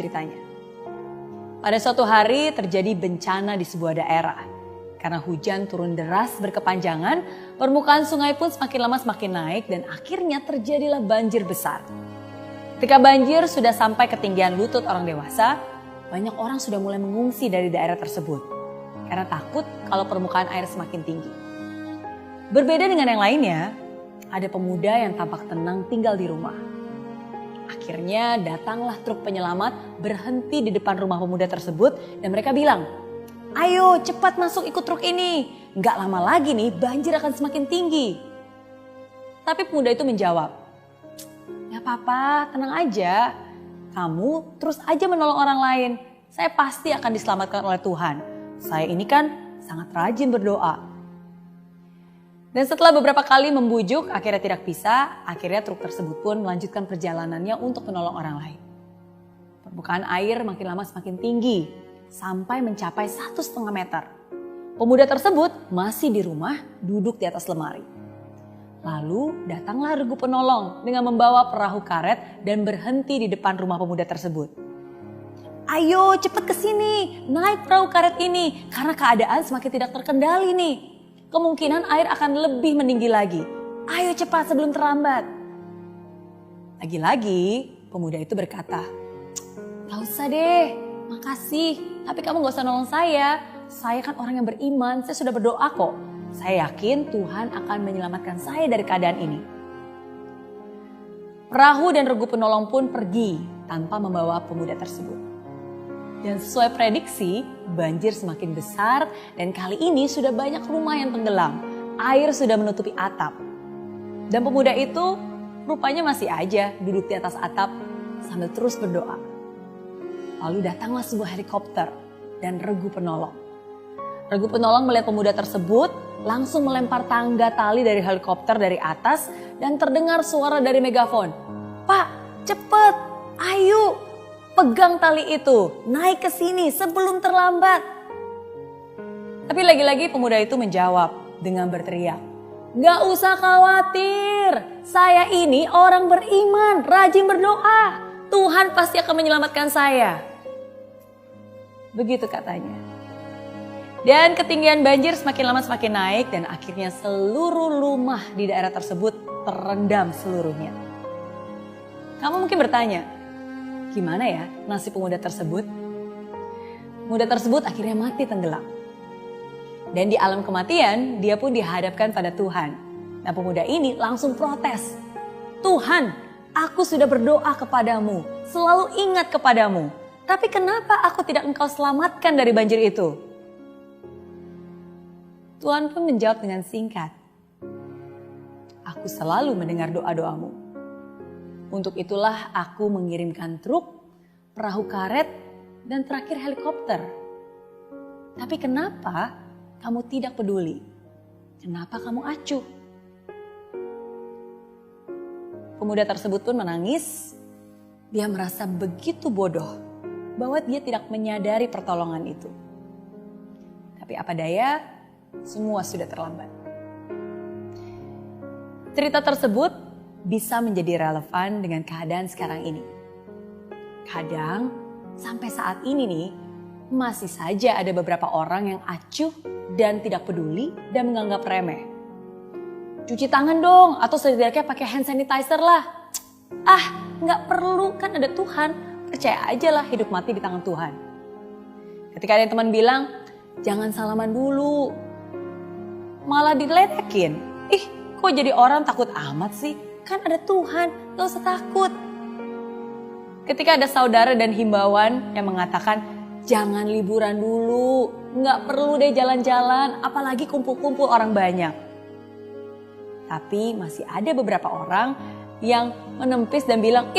ceritanya. Pada suatu hari terjadi bencana di sebuah daerah. Karena hujan turun deras berkepanjangan, permukaan sungai pun semakin lama semakin naik dan akhirnya terjadilah banjir besar. Ketika banjir sudah sampai ketinggian lutut orang dewasa, banyak orang sudah mulai mengungsi dari daerah tersebut. Karena takut kalau permukaan air semakin tinggi. Berbeda dengan yang lainnya, ada pemuda yang tampak tenang tinggal di rumah. Akhirnya datanglah truk penyelamat berhenti di depan rumah pemuda tersebut dan mereka bilang, "Ayo cepat masuk ikut truk ini, nggak lama lagi nih banjir akan semakin tinggi." Tapi pemuda itu menjawab, "Gak apa-apa, tenang aja. Kamu terus aja menolong orang lain. Saya pasti akan diselamatkan oleh Tuhan. Saya ini kan sangat rajin berdoa." Dan setelah beberapa kali membujuk, akhirnya tidak bisa, akhirnya truk tersebut pun melanjutkan perjalanannya untuk menolong orang lain. Permukaan air makin lama semakin tinggi, sampai mencapai 1,5 meter. Pemuda tersebut masih di rumah, duduk di atas lemari. Lalu datanglah regu penolong dengan membawa perahu karet dan berhenti di depan rumah pemuda tersebut. "Ayo cepat ke sini, naik perahu karet ini, karena keadaan semakin tidak terkendali nih. Kemungkinan air akan lebih meninggi lagi. Ayo cepat sebelum terlambat." Lagi-lagi pemuda itu berkata, "Gak usah deh, makasih. Tapi kamu gak usah nolong saya. Saya kan orang yang beriman, saya sudah berdoa kok. Saya yakin Tuhan akan menyelamatkan saya dari keadaan ini." Perahu dan regu penolong pun pergi tanpa membawa pemuda tersebut. Dan sesuai prediksi, banjir semakin besar dan kali ini sudah banyak rumah yang tenggelam. Air sudah menutupi atap. Dan pemuda itu rupanya masih aja duduk di atas atap sambil terus berdoa. Lalu datanglah sebuah helikopter dan regu penolong. Regu penolong melihat pemuda tersebut, langsung melempar tangga tali dari helikopter dari atas dan terdengar suara dari megafon. "Pak, cepet, ayo, pegang tali itu, naik ke sini sebelum terlambat." Tapi lagi-lagi pemuda itu menjawab dengan berteriak, "Gak usah khawatir, saya ini orang beriman, rajin berdoa. Tuhan pasti akan menyelamatkan saya." Begitu katanya. Dan ketinggian banjir semakin lama semakin naik dan akhirnya seluruh rumah di daerah tersebut terendam seluruhnya. Kamu mungkin bertanya, gimana ya nasib pemuda tersebut? Pemuda tersebut akhirnya mati tenggelam. Dan di alam kematian dia pun dihadapkan pada Tuhan. Nah, pemuda ini langsung protes. "Tuhan, aku sudah berdoa kepadamu, selalu ingat kepadamu. Tapi kenapa aku tidak Engkau selamatkan dari banjir itu?" Tuhan pun menjawab dengan singkat, "Aku selalu mendengar doa-doamu. Untuk itulah aku mengirimkan truk, perahu karet, dan terakhir helikopter. Tapi kenapa kamu tidak peduli? Kenapa kamu acuh?" Pemuda tersebut pun menangis. Dia merasa begitu bodoh bahwa dia tidak menyadari pertolongan itu. Tapi apa daya, semua sudah terlambat. Cerita tersebut bisa menjadi relevan dengan keadaan sekarang ini. Kadang sampai saat ini nih, masih saja ada beberapa orang yang acuh dan tidak peduli dan menganggap remeh. "Cuci tangan dong, atau setidaknya pakai hand sanitizer lah. Nggak perlu, kan ada Tuhan. Percaya aja lah hidup mati di tangan Tuhan." Ketika ada teman bilang, "Jangan salaman dulu," malah diledekin. Kok jadi orang takut amat sih? Kan ada Tuhan, gak usah takut. Ketika ada saudara dan himbauan yang mengatakan, "Jangan liburan dulu, gak perlu deh jalan-jalan, apalagi kumpul-kumpul orang banyak." Tapi masih ada beberapa orang yang menempis dan bilang,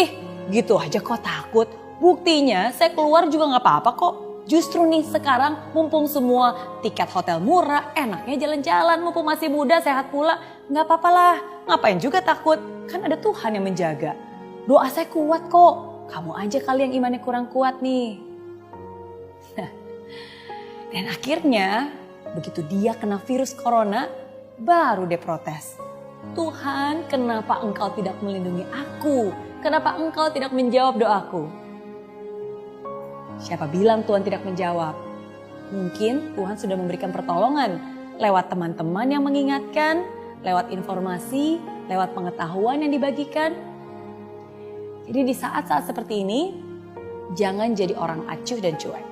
"Gitu aja kok takut. Buktinya saya keluar juga gak apa-apa kok. Justru nih sekarang mumpung semua tiket hotel murah, enaknya jalan-jalan, mumpung masih muda, sehat pula. Gak apa-apa lah, ngapain juga takut, kan ada Tuhan yang menjaga. Doa saya kuat kok, kamu aja kali yang imannya kurang kuat nih." Dan akhirnya begitu dia kena virus corona, baru dia protes. "Tuhan, kenapa Engkau tidak melindungi aku? Kenapa Engkau tidak menjawab doaku?" Siapa bilang Tuhan tidak menjawab? Mungkin Tuhan sudah memberikan pertolongan lewat teman-teman yang mengingatkan, lewat informasi, lewat pengetahuan yang dibagikan. Jadi di saat-saat seperti ini, jangan jadi orang acuh dan cuek.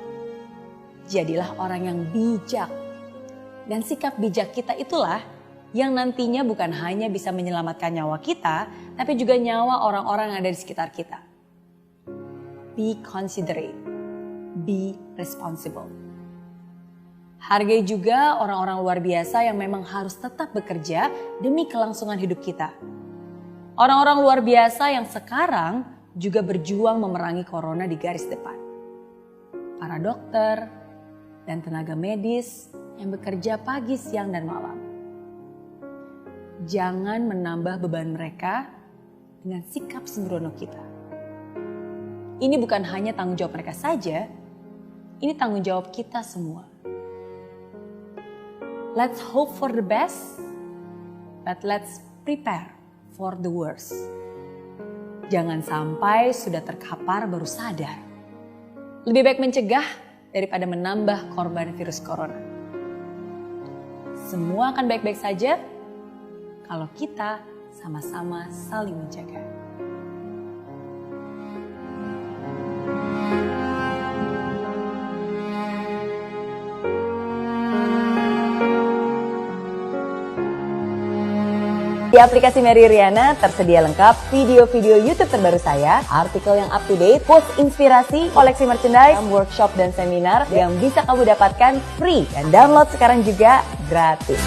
Jadilah orang yang bijak. Dan sikap bijak kita itulah yang nantinya bukan hanya bisa menyelamatkan nyawa kita, tapi juga nyawa orang-orang yang ada di sekitar kita. Be considerate, be responsible. Hargai juga orang-orang luar biasa yang memang harus tetap bekerja demi kelangsungan hidup kita. Orang-orang luar biasa yang sekarang juga berjuang memerangi corona di garis depan. Para dokter dan tenaga medis yang bekerja pagi, siang, dan malam. Jangan menambah beban mereka dengan sikap sembrono kita. Ini bukan hanya tanggung jawab mereka saja, ini tanggung jawab kita semua. Let's hope for the best, but let's prepare for the worst. Jangan sampai sudah terkapar baru sadar. Lebih baik mencegah daripada menambah korban virus corona. Semua akan baik-baik saja kalau kita sama-sama saling menjaga. Di aplikasi Mary Riana tersedia lengkap video-video YouTube terbaru saya, artikel yang up to date, post inspirasi, koleksi merchandise, workshop dan seminar yang bisa kamu dapatkan free dan download sekarang juga gratis.